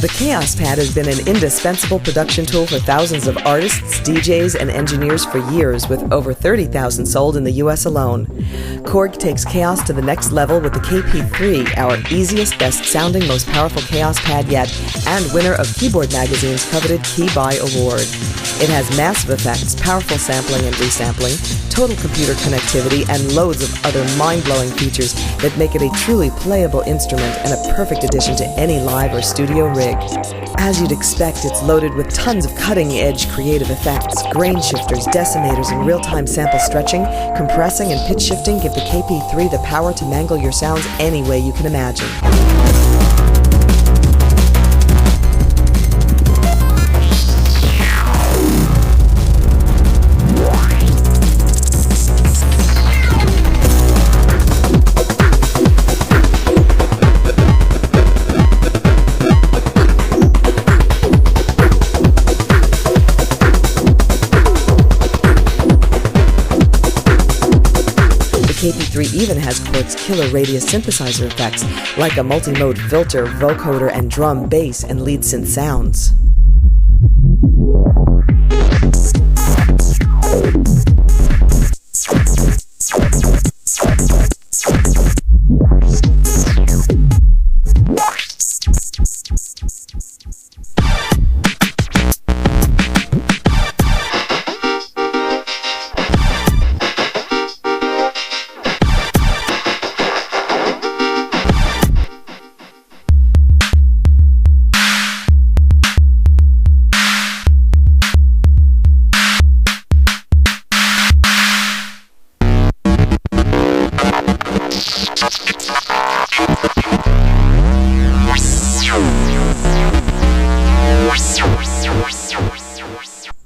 The Chaos Pad has been an indispensable production tool for thousands of artists, DJs, and engineers for years, with over 30,000 sold in the US alone. Korg takes Chaos to the next level with the KP3, our easiest, best-sounding, most powerful Chaos Pad yet, and winner of Keyboard Magazine's coveted Key Buy Award. It has massive effects, powerful sampling and resampling, total computer connectivity, and loads of other mind-blowing features that make it a truly playable instrument and a perfect addition to any live or studio rig. As you'd expect, it's loaded with tons of cutting-edge creative effects. Grain shifters, decimators, and real-time sample stretching, compressing, and pitch shifting give the KP3 the power to mangle your sounds any way you can imagine. KP3 even has Korg's killer radius synthesizer effects, like a multi-mode filter, vocoder, and drum, bass, and lead synth sounds.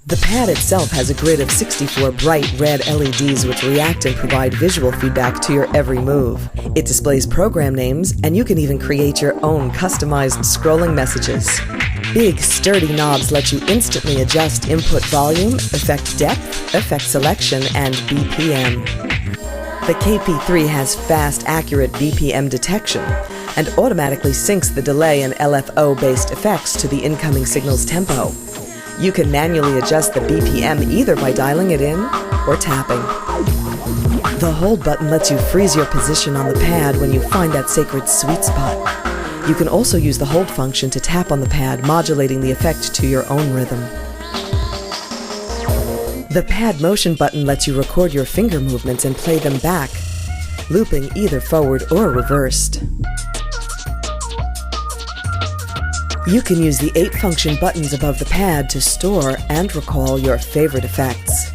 The pad itself has a grid of 64 bright red LEDs which react and provide visual feedback to your every move. It displays program names, and you can even create your own customized scrolling messages. Big, sturdy knobs let you instantly adjust input volume, effect depth, effect selection, and BPM. The KP3 has fast, accurate BPM detection and automatically syncs the delay and LFO-based effects to the incoming signal's tempo. You can manually adjust the BPM either by dialing it in or tapping. The hold button lets you freeze your position on the pad when you find that sacred sweet spot. You can also use the hold function to tap on the pad, modulating the effect to your own rhythm. The pad motion button lets you record your finger movements and play them back, looping either forward or reversed. You can use the 8 function buttons above the pad to store and recall your favorite effects.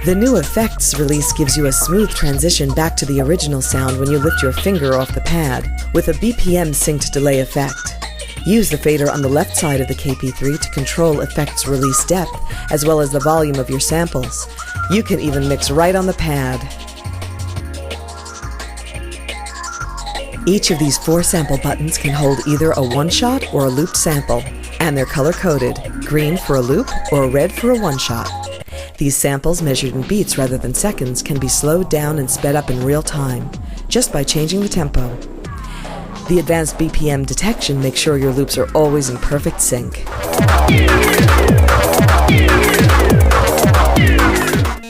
The new effects release gives you a smooth transition back to the original sound when you lift your finger off the pad, with a BPM synced delay effect. Use the fader on the left side of the KP3 to control effects release depth, as well as the volume of your samples. You can even mix right on the pad. Each of these 4 sample buttons can hold either a one-shot or a looped sample, and they're color-coded, green for a loop or red for a one-shot. These samples, measured in beats rather than seconds, can be slowed down and sped up in real time, just by changing the tempo. The advanced BPM detection makes sure your loops are always in perfect sync.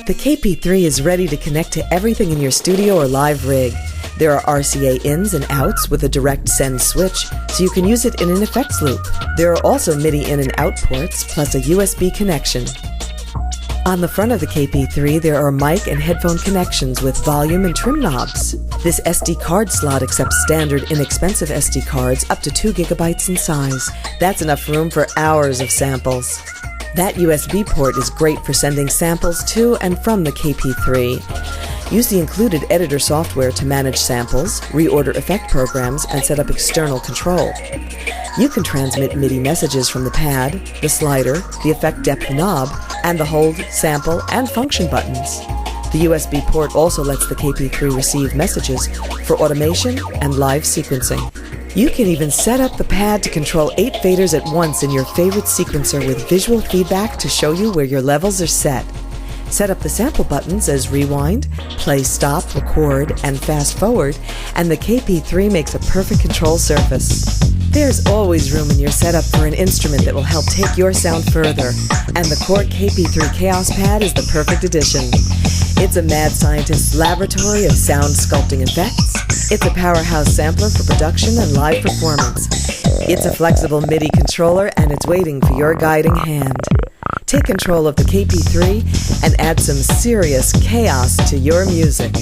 The KP3 is ready to connect to everything in your studio or live rig. There are RCA ins and outs with a direct send switch, so you can use it in an effects loop. There are also MIDI in and out ports, plus a USB connection. On the front of the KP3, there are mic and headphone connections with volume and trim knobs. This SD card slot accepts standard, inexpensive SD cards up to 2 gigabytes in size. That's enough room for hours of samples. That USB port is great for sending samples to and from the KP3. Use the included editor software to manage samples, reorder effect programs, and set up external control. You can transmit MIDI messages from the pad, the slider, the effect depth knob, and the hold, sample, and function buttons. The USB port also lets the KP3 receive messages for automation and live sequencing. You can even set up the pad to control 8 faders at once in your favorite sequencer with visual feedback to show you where your levels are set. Set up the sample buttons as rewind, play stop, record, and fast forward, and the KP3 makes a perfect control surface. There's always room in your setup for an instrument that will help take your sound further, and the Korg KP3 Chaos Pad is the perfect addition. It's a mad scientist's laboratory of sound sculpting effects. It's a powerhouse sampler for production and live performance. It's a flexible MIDI controller, and it's waiting for your guiding hand. Take control of the KP3 and add some serious chaos to your music.